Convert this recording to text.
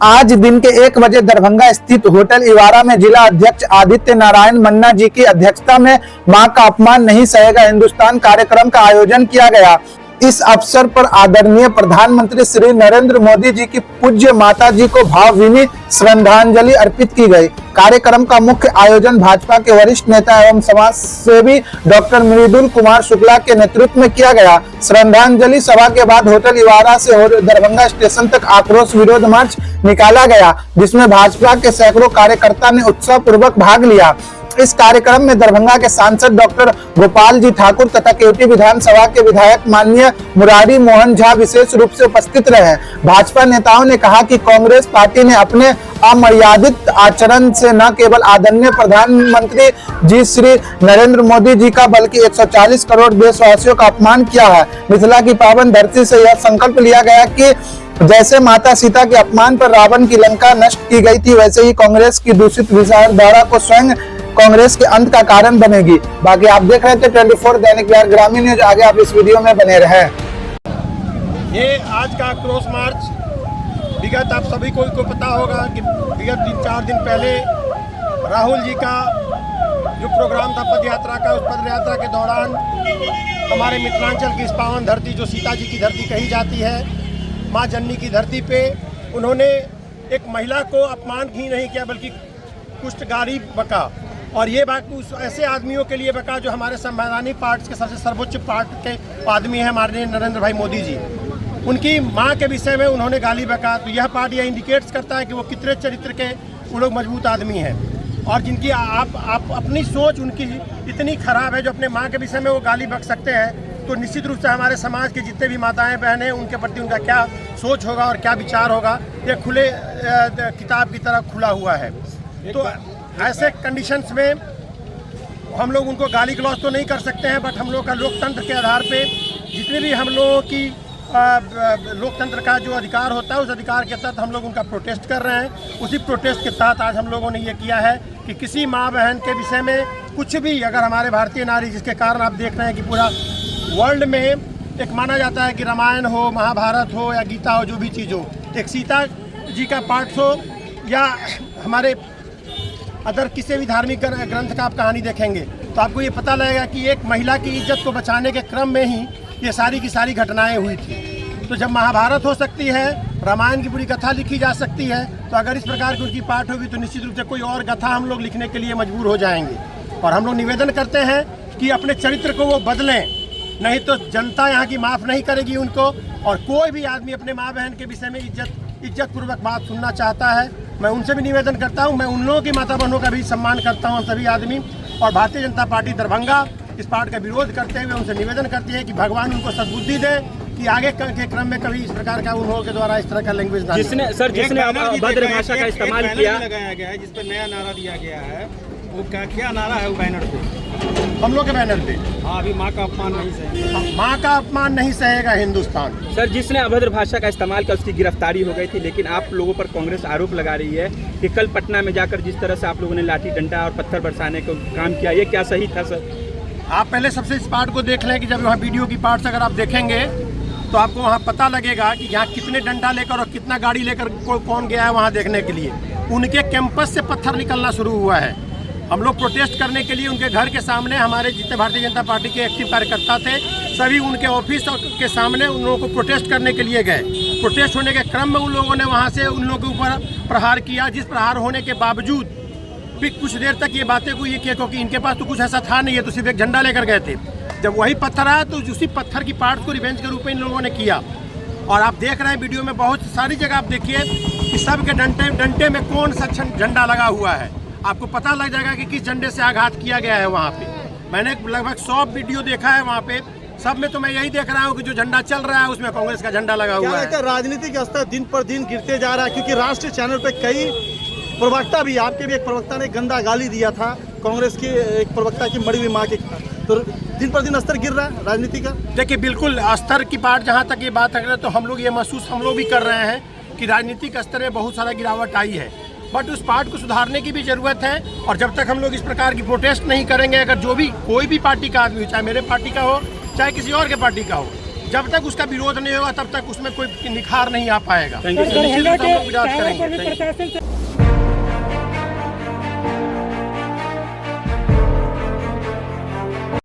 आज दिन के 1 बजे दरभंगा स्थित होटल इवारा में जिला अध्यक्ष आदित्य नारायण मन्ना जी की अध्यक्षता में मां का अपमान नहीं सहेगा हिंदुस्तान कार्यक्रम का आयोजन किया गया। इस अवसर पर आदरणीय प्रधानमंत्री श्री नरेंद्र मोदी जी की पूज्य माता जी को भावभीनी श्रद्धांजलि अर्पित की गई। कार्यक्रम का मुख्य आयोजन भाजपा के वरिष्ठ नेता एवं समाज सेवी डॉक्टर मृदुल कुमार शुक्ला के नेतृत्व में किया गया। श्रद्धांजलि सभा के बाद होटल इवारा से दरभंगा स्टेशन तक आक्रोश विरोध मार्च निकाला गया, जिसमें भाजपा के सैकड़ों कार्यकर्ता ने उत्साह पूर्वक भाग लिया। इस कार्यक्रम में दरभंगा के सांसद डॉक्टर गोपाल जी ठाकुर तथा केवटी विधानसभा के विधायक माननीय मुरारी मोहन झा विशेष रूप से उपस्थित रहे। भाजपा नेताओं ने कहा कि कांग्रेस पार्टी ने अपने अमर्यादित आचरण से न केवल आदरणीय प्रधानमंत्री जी श्री नरेंद्र मोदी जी का बल्कि 140 करोड़ देशवासियों का अपमान किया है। मिथिला की पावन धरती से यह संकल्प लिया गया कि जैसे माता सीता के अपमान पर रावण की लंका नष्ट की गई थी, वैसे ही कांग्रेस की दूषित विचारधारा को स्वयं कांग्रेस के अंत का कारण बनेगी। बाकी आप देख रहे थे 24 दैनिक बिहार ग्रामीण न्यूज। आगे आप इस वीडियो में बने रहे। ये आज का आक्रोश मार्च विगत आप सभी को पता होगा कि विगत 3-4 दिन पहले राहुल जी का जो प्रोग्राम था पद यात्रा का, उस पद यात्रा के दौरान हमारे मिथिलांचल की इस पावन धरती जो सीता जी की धरती कही जाती है, माँ जननी की धरती पे उन्होंने एक महिला को अपमान ही नहीं किया बल्कि कुष्ठगारी बका। और ये बात उस ऐसे आदमियों के लिए बका जो हमारे संवैधानिक पार्ट के सबसे सर्वोच्च पार्ट के आदमी हैं, हमारे नरेंद्र भाई मोदी जी। उनकी मां के विषय में उन्होंने गाली बका। तो यह पार्ट यह इंडिकेट्स करता है कि वो कितने चरित्र के वो लोग मजबूत आदमी हैं और जिनकी आप अपनी सोच उनकी इतनी खराब है जो अपने माँ के विषय में वो गाली बक सकते हैं। तो निश्चित रूप से हमारे समाज के जितने भी माताएं बहनें उनके प्रति उनका क्या सोच होगा और क्या विचार होगा, ये खुले किताब की तरह खुला हुआ है। तो ऐसे कंडीशंस में हम लोग उनको गाली गलौज तो नहीं कर सकते हैं, बट हम लोग का लोकतंत्र के आधार पे जितने भी हम लोगों की लोकतंत्र का जो अधिकार होता है उस अधिकार के तहत हम लोग उनका प्रोटेस्ट कर रहे हैं। उसी प्रोटेस्ट के तहत आज हम लोगों ने ये किया है कि किसी माँ बहन के विषय में कुछ भी अगर हमारे भारतीय नारी, जिसके कारण आप देख रहे हैं कि पूरा वर्ल्ड में एक माना जाता है कि रामायण हो, महाभारत हो या गीता हो, जो भी चीज़ हो, एक सीता जी का पाठ हो या हमारे अदर किसी भी धार्मिक ग्रंथ का आप कहानी देखेंगे तो आपको ये पता लगेगा कि एक महिला की इज्जत को बचाने के क्रम में ही ये सारी की सारी घटनाएं हुई थी। तो जब महाभारत हो सकती है, रामायण की पूरी कथा लिखी जा सकती है, तो अगर इस प्रकार की उनकी पाठ होगी तो निश्चित रूप से कोई और कथा हम लोग लिखने के लिए मजबूर हो जाएंगे। और हम लोग निवेदन करते हैं कि अपने चरित्र को वो बदलें, नहीं तो जनता यहाँ की माफ़ नहीं करेगी उनको। और कोई भी आदमी अपने माँ बहन के विषय में इज्जत पूर्वक बात सुनना चाहता है, मैं उनसे भी निवेदन करता हूं। मैं उन लोगों की माता बहनों का भी सम्मान करता हूं, सभी आदमी। और भारतीय जनता पार्टी दरभंगा इस पार्ट का विरोध करते हुए उनसे निवेदन करती है कि भगवान उनको सद्बुद्धि दे कि आगे के क्रम में कभी इस प्रकार का उन लोगों के द्वारा इस तरह का लैंग्वेज ना जिसने अभद्र भाषा का इस्तेमाल किया, लगाया गया है, जिस पर नया नारा दिया गया है, वो क्या नारा है? वो बैनर पे, हम लोग के बैनर पे, हाँ, अभी माँ का अपमान नहीं सहेगा, माँ का अपमान नहीं सहेगा हिंदुस्तान। सर, जिसने अभद्र भाषा का इस्तेमाल किया उसकी गिरफ्तारी हो गई थी, लेकिन आप लोगों पर कांग्रेस आरोप लगा रही है कि कल पटना में जाकर जिस तरह से आप लोगों ने लाठी डंडा और पत्थर बरसाने का काम किया, ये क्या सही था? सर, आप पहले सबसे इस पार्ट को देख लें कि जब वहाँ वीडियो की पार्ट्स अगर आप देखेंगे तो आपको वहाँ पता लगेगा कि यहाँ कितने डंडा लेकर और कितना गाड़ी लेकर कौन गया है वहाँ देखने के लिए। उनके कैंपस से पत्थर निकलना शुरू हुआ है। हम लोग प्रोटेस्ट करने के लिए उनके घर के सामने, हमारे जितने भारतीय जनता पार्टी के एक्टिव कार्यकर्ता थे सभी उनके ऑफिस के सामने उन लोगों को प्रोटेस्ट करने के लिए गए। प्रोटेस्ट होने के क्रम में उन लोगों ने वहाँ से उन लोगों के ऊपर प्रहार किया, जिस प्रहार होने के बावजूद भी कुछ देर तक ये बातें को ये किया क्योंकि इनके पास तो कुछ ऐसा था नहीं है, तो सिर्फ एक झंडा लेकर गए थे। जब वही पत्थर आया तो उसी पत्थर की पार्ट को रिवेंज के रूप में इन लोगों ने किया। और आप देख रहे हैं वीडियो में बहुत सारी जगह आप देखिए कि सबके डंटे में कौन सा झंडा लगा हुआ है। आपको पता लग जाएगा कि किस झंडे से आघात किया गया है वहाँ पे। मैंने लगभग 100 वीडियो देखा है वहाँ पे, सब में तो मैं यही देख रहा हूँ कि जो झंडा चल रहा है उसमें कांग्रेस का झंडा लगा हुआ है। राजनीतिक स्तर दिन पर दिन गिरते जा रहा है, क्योंकि राष्ट्रीय चैनल पे कई प्रवक्ता भी, आपके भी एक प्रवक्ता ने गंदा गाली दिया था कांग्रेस के एक प्रवक्ता की मरी हुई माँ के, तो दिन पर दिन स्तर गिर रहा है राजनीति का। देखिए, बिल्कुल स्तर की बात, जहाँ तक ये बात है तो हम लोग ये महसूस हम लोग भी कर रहे हैं कि राजनीतिक स्तर में बहुत सारा गिरावट आई है, बट उस पार्ट को सुधारने की भी ज़रूरत है। और जब तक हम लोग इस प्रकार की प्रोटेस्ट नहीं करेंगे, अगर जो भी कोई भी पार्टी का आदमी हो, चाहे मेरे पार्टी का हो चाहे किसी और के पार्टी का हो, जब तक उसका विरोध नहीं होगा तब तक उसमें कोई निखार नहीं आ पाएगा। थैंक यू निश्चित रूप से हम लोग विरोध करेंगे। प्रशासन से